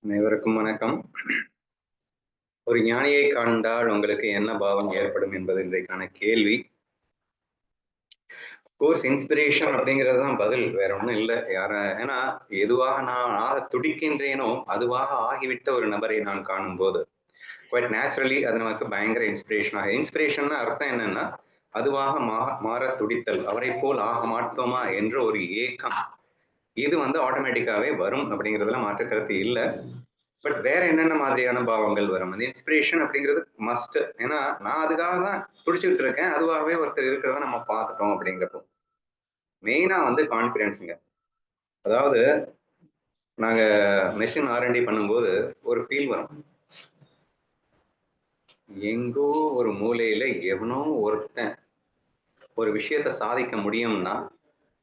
அனைவருக்கும் வணக்கம். ஒரு ஞானியை கண்டால் உங்களுக்கு என்ன பாவம் ஏற்படும் என்பது இன்றைக்கான கேள்வி. கோர்ஸ் இன்ஸ்பிரேஷன் அப்படிங்கிறது தான் பதில், வேற ஒன்றும் இல்லை. ஏன்னா எதுவாக நான் ஆக துடிக்கின்றேனோ அதுவாக ஆகிவிட்ட ஒரு நபரை நான் காணும் போது குவைட் நேச்சுரலி அது நமக்கு பயங்கர இன்ஸ்பிரேஷன் ஆகும். இன்ஸ்பிரேஷன் அர்த்தம் என்னன்னா அதுவாக மாற துடித்தல், அவரை போல் ஆக மாட்டோமா என்ற ஒரு ஏக்கம், இது ஆட்டோமேட்டிக்காவே வரும் அப்படிங்கிறதுல மாற்று கருத்து இல்லை. பட் வேற என்னென்ன மாதிரியான பாவங்கள் வரும்? அந்த இன்ஸ்பிரேஷன் அப்படிங்கிறது மஸ்ட். ஏன்னா நான் அதுக்காக தான் துடிச்சுக்கிட்டு இருக்கேன், அதுவாகவே ஒருத்தர் இருக்கிறத நம்ம பார்த்துட்டோம் அப்படிங்கிறப்போ மெயினா கான்பிடன்ஸுங்க. அதாவது நாங்க மெஷின் ஆர்என்டி பண்ணும்போது ஒரு ஃபீல் வரும். எங்கோ ஒரு மூலையில எவனோ ஒருத்தன் ஒரு விஷயத்த சாதிக்க முடியும்னா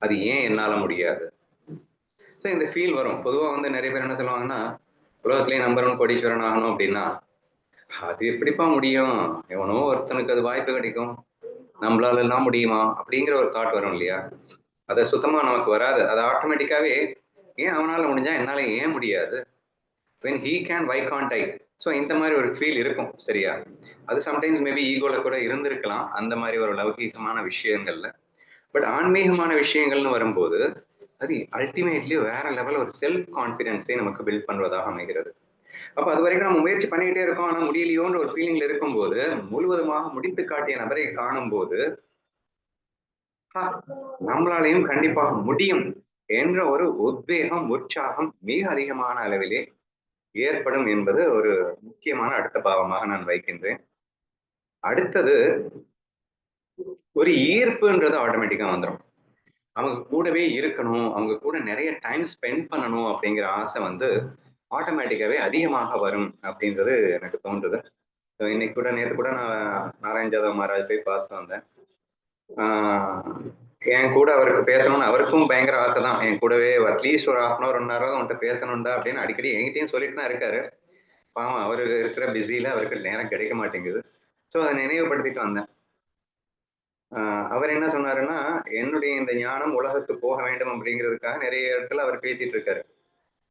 அது ஏன் என்னால முடியாது? ஸோ இந்த ஃபீல் வரும். பொதுவாக நிறைய பேர் என்ன சொல்லுவாங்கன்னா, உலகத்திலேயே நம்பர் 1 கோடீஸ்வரன் ஆகணும் அப்படின்னா அது எப்படிப்பா முடியும்? எவனோ ஒருத்தனுக்கு அது வாய்ப்பு கிடைக்கும், நம்மளால எல்லாம் முடியுமா அப்படிங்கிற ஒரு தாட் வரும் இல்லையா? அது சுத்தமா நமக்கு வராது. அது ஆட்டோமேட்டிக்காவே ஏன் அவனால முடிஞ்சா என்னால ஏன் முடியாது? when he can why can't I? So இந்த மாதிரி ஒரு ஃபீல் இருக்கும், சரியா? அது சம்டைம்ஸ் மேபி ஈகோல கூட இருந்திருக்கலாம் அந்த மாதிரி ஒரு லௌகீகமான விஷயங்கள்ல. பட் ஆன்மீகமான விஷயங்கள்னு வரும்போது அது அல்டிமேட்லி வேற லெவல் ஒரு செல்ஃப் கான்பிடன்ஸை நமக்கு பில்ட் பண்றதாக அமைகிறது. அப்ப அது வரைக்கும் நம்ம முயற்சி பண்ணிக்கிட்டே இருக்கோம், ஆனா முடியலையோன்ற ஒரு ஃபீலிங்ல இருக்கும்போது முழுவதுமாக முடித்து காட்டிய நபரை காணும் போது நம்மளாலையும் கண்டிப்பாக முடியும் என்ற ஒரு உத்வேகம், உற்சாகம் மிக அதிகமான அளவிலே ஏற்படும் என்பது ஒரு முக்கியமான அடுத்த பாவமாக நான் வைக்கின்றேன். அடுத்தது ஒரு ஈர்ப்புன்றது ஆட்டோமேட்டிக்கா வந்துடும். அவங்க கூடவே இருக்கணும், அவங்க கூட நிறைய டைம் ஸ்பெண்ட் பண்ணணும் அப்படிங்கிற ஆசை ஆட்டோமேட்டிக்காவே அதிகமாக வரும் அப்படின்றது எனக்கு தோன்றுது. இன்னைக்கு கூட நேற்று கூட நான் நாராயண் ஜாதவ் மகாராஜ் போய் பார்த்து வந்தேன். என் கூட அவருக்கு பேசணும்னு அவருக்கும் பயங்கர ஆசை தான். என் கூடவே அட்லீஸ்ட் ஒரு 1/2 1 hour அவன்கிட்ட பேசணும்டா அப்படின்னு அடிக்கடி என்கிட்டயும் சொல்லிட்டு தான் இருக்காரு. பாவம் அவரு இருக்கிற பிஸியில அவருக்கு நேரம் கிடைக்க மாட்டேங்குது. ஸோ அதை நினைவுபடுத்திட்டு வந்தேன். அவர் என்ன சொன்னாருன்னா, என்னுடைய இந்த ஞானம் உலகத்துக்கு போக வேண்டும் அப்படிங்கிறதுக்காக நிறைய இடத்துல அவர் பேசிட்டு இருக்காரு.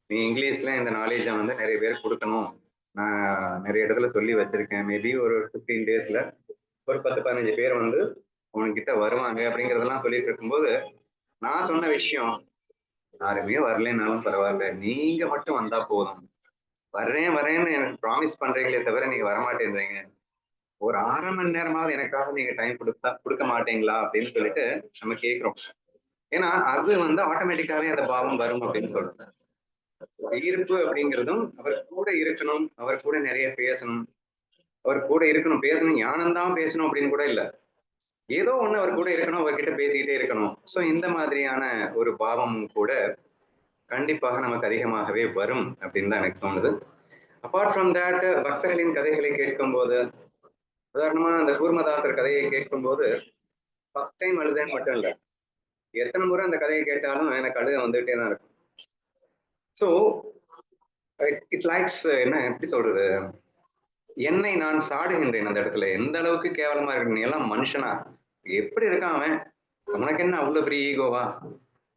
நீ இங்கிலீஷ்ல இந்த நாலேஜை நிறைய பேருக்கு கொடுக்கணும், நான் நிறைய இடத்துல சொல்லி வச்சிருக்கேன். மேபி ஒரு 15 daysல ஒரு 10-15 பேர் உன்கிட்ட வருவாங்க அப்படிங்கிறதெல்லாம் சொல்லிட்டு இருக்கும்போது நான் சொன்ன விஷயம், யாருமே வரலைன்னாலும் பரவாயில்ல, நீங்க மட்டும் வந்தா போதும். வரேன்னு எனக்கு ப்ராமிஸ் பண்றீங்களே தவிர நீங்க வரமாட்டேன்றீங்க. ஒரு 1/2 மணி நேரமாவது எனக்காக நீங்க டைம் கொடுக்க மாட்டீங்களா அப்படின்னு சொல்லிட்டு நம்ம கேட்கிறோம். ஏன்னா அது ஆட்டோமேட்டிக்காவே அந்த பாவம் வரும் அப்படின்னு சொல்றேன். ஈர்ப்பு அப்படிங்கிறதும் அவர் கூட இருக்கணும், அவர் கூட நிறைய பேசணும், அவர் கூட இருக்கணும், பேசணும், ஞானம்தான் பேசணும் அப்படின்னு கூட இல்லை, ஏதோ ஒண்ணு அவர் கூட இருக்கணும், அவர்கிட்ட பேசிக்கிட்டே இருக்கணும். ஸோ இந்த மாதிரியான ஒரு பாவம் கூட கண்டிப்பாக நமக்கு அதிகமாகவே வரும் அப்படின்னு தான் எனக்கு தோணுது. அப்பார்ட் ஃப்ரம் தேட், பக்தர்களின் கதைகளை கேட்கும்போது, உதாரணமா அந்த கூர்மதாசர் கதையை கேட்கும்போது ஃபர்ஸ்ட் டைம் அழுதேன்னு மட்டும் இல்லை, எத்தனை முறை அந்த கதையை கேட்டாலும் எனக்கு அழுக வந்துகிட்டே தான் இருக்கும். ஸோ இட் லைக்ஸ், என்ன எப்படி சொல்றது, என்னை நான் சாடுகின்றேன் அந்த இடத்துல. எந்த அளவுக்கு கேவலமா இருக்கு, நீ எல்லாம் மனுஷனா, எப்படி இருக்கான் அவன், உனக்கு என்ன அவ்வளவு பெரிய ஈகோவா?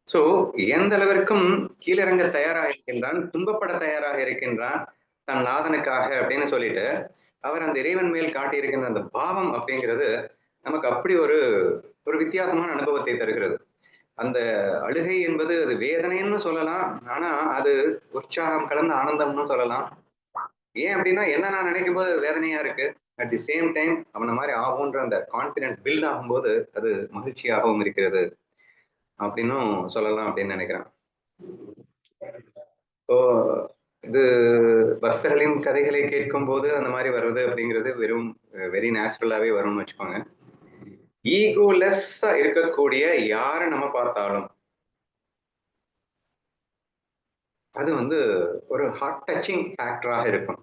சோ எந்த அளவிற்கும் கீழிறங்க தயாராக இருக்கின்றான், துன்பப்பட தயாராக இருக்கின்றான் தன் நாதனுக்காக அப்படின்னு சொல்லிட்டு அவர் அந்த இறைவன் மேல் காட்டியிருக்கின்ற அந்த பாவம் அப்படிங்கிறது நமக்கு அப்படி ஒரு ஒரு வித்தியாசமான அனுபவத்தை தருகிறது. அந்த அழுகை என்பது அது வேதனைன்னு சொல்லலாம், ஆனா அது உற்சாகம் கலந்த ஆனந்தம்னு சொல்லலாம். ஏன் அப்படின்னா என்ன நான் நினைக்கும் போது வேதனையா இருக்கு, அட் தி சேம் டைம் அவன மாதிரி ஆகும்ன்ற அந்த கான்பிடன்ஸ் பில்ட் ஆகும்போது அது மகிழ்ச்சியாகவும் இருக்கிறது அப்படின்னும் சொல்லலாம் அப்படின்னு நினைக்கிறேன். இப்போ இது பக்தர்களின் கதைகளை கேட்கும் போது அந்த மாதிரி வர்றது அப்படிங்கிறது வெறும் வெரி நேச்சுரலாவே வரும்னு வச்சுக்கோங்க. ஈகோலெஸ்ஸா இருக்கக்கூடிய யாரை நம்ம பார்த்தாலும் அது ஒரு ஹார்ட் டச்சிங் ஃபேக்டராக இருக்கும்.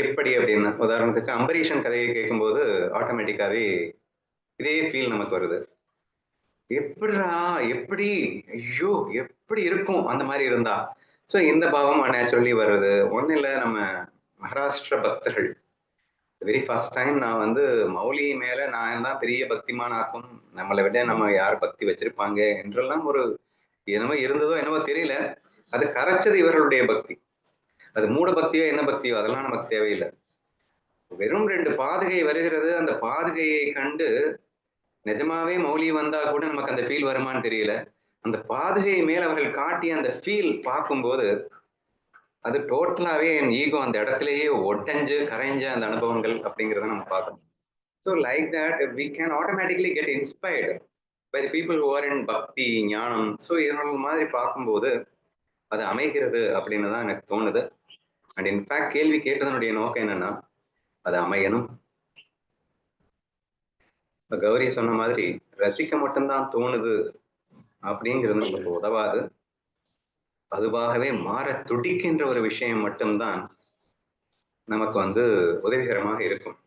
எப்படி அப்படின்னா, உதாரணத்துக்கு அம்பரீஷன் கதையை கேட்கும்போது ஆட்டோமேட்டிக்காவே இதே ஃபீல் நமக்கு வருது. எப்படிடா, எப்படி, ஐயோ எப்படி இருக்கும் அந்த மாதிரி இருந்தா. ஸோ இந்த பாவம் நேச்சுரலி வருது. ஒன்றும் இல்லை, நம்ம மகாராஷ்டிர பக்தர்கள் வெரி ஃபர்ஸ்ட் டைம் நான் மௌலி மேல நான் தான் பெரிய பக்திமான் ஆக்கும், நம்மளை விட நம்ம யார் பக்தி வச்சிருப்பாங்க என்றெல்லாம் ஒரு என்னவோ இருந்ததோ என்னவோ தெரியல, அது கரைச்சது இவர்களுடைய பக்தி. அது மூட பக்தியோ என்ன பக்தியோ அதெல்லாம் நமக்கு தேவையில்லை. வெறும் 2 பாதுகை வருகிறது. அந்த பாதுகையை கண்டு நிஜமாவே மௌலி வந்தா கூட நமக்கு அந்த ஃபீல் வருமான்னு தெரியல. அந்த பாதுகை மேல் அவர்கள் காட்டிய அந்த ஃபீல் பார்க்கும்போது, அது டோட்டலாவே என் ஈகோ அந்த இடத்திலேயே ஒட்டஞ்சு, கரைஞ்ச அந்த அனுபவங்கள் அப்படிங்கிறத நம்ம பார்க்கணும். So like that, we can automatically get inspired by the people who are in பக்தி, ஞானம். ஸோ இதனால மாதிரி பார்க்கும்போது அது அமைகிறது அப்படின்னு தான் எனக்கு தோணுது. அண்ட் இன்ஃபேக்ட் கேள்வி கேட்டதனுடைய நோக்கம் என்னன்னா, அது அமையணும். கௌரி சொன்ன மாதிரி ரசிக்க மட்டும்தான் தோணுது அப்படிங்கிறது நமக்கு உதவாது. அதுவாகவே மாற துடிக்கின்ற ஒரு விஷயம் மட்டும்தான் நமக்கு உதவிகரமாக இருக்கும்.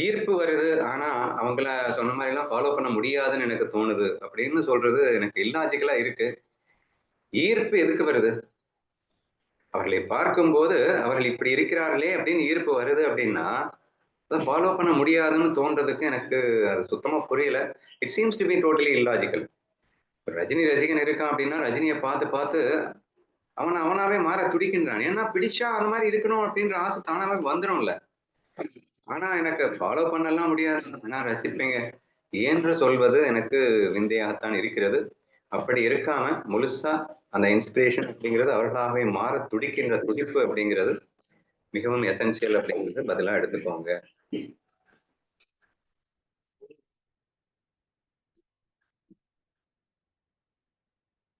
ஈர்ப்பு வருது, ஆனா அவங்கள சொன்ன மாதிரி எல்லாம் ஃபாலோ பண்ண முடியாதுன்னு எனக்கு தோணுது அப்படின்னு சொல்றது எனக்கு இல்லாஜிக்கலா இருக்கு. ஈர்ப்பு எதுக்கு வருது? அவர்களை பார்க்கும்போது அவர்கள் இப்படி இருக்கிறார்களே அப்படின்னு ஈர்ப்பு வருது அப்படின்னா, அதை ஃபாலோ பண்ண முடியாதுன்னு தோன்றதுக்கு எனக்கு அது சுத்தமா புரியல. It seems to be totally illogical. Rajini ரசிகன் இருக்கான் அப்படின்னா ரஜினியை பார்த்து பார்த்து அவனாவே மாற துடிக்கின்றான். ஏன்னா பிடிச்சா அந்த மாதிரி இருக்கணும் அப்படின்ற ஆசை தானாவே வந்துடும்ல. ஆனா எனக்கு ஃபாலோ பண்ணலாம் முடியாது, நான் ரசிப்பேங்க என்று சொல்வது எனக்கு விந்தையாகத்தான் இருக்கிறது. அப்படி இருக்காம முழுசா அந்த இன்ஸ்பிரேஷன் அப்படிங்கிறது அவர்களாகவே மாற துடிக்கின்ற துடிப்பு அப்படிங்கிறது மிகவும் எசென்சியல் அப்படிங்கிறது பதிலா எடுத்துக்கோங்க.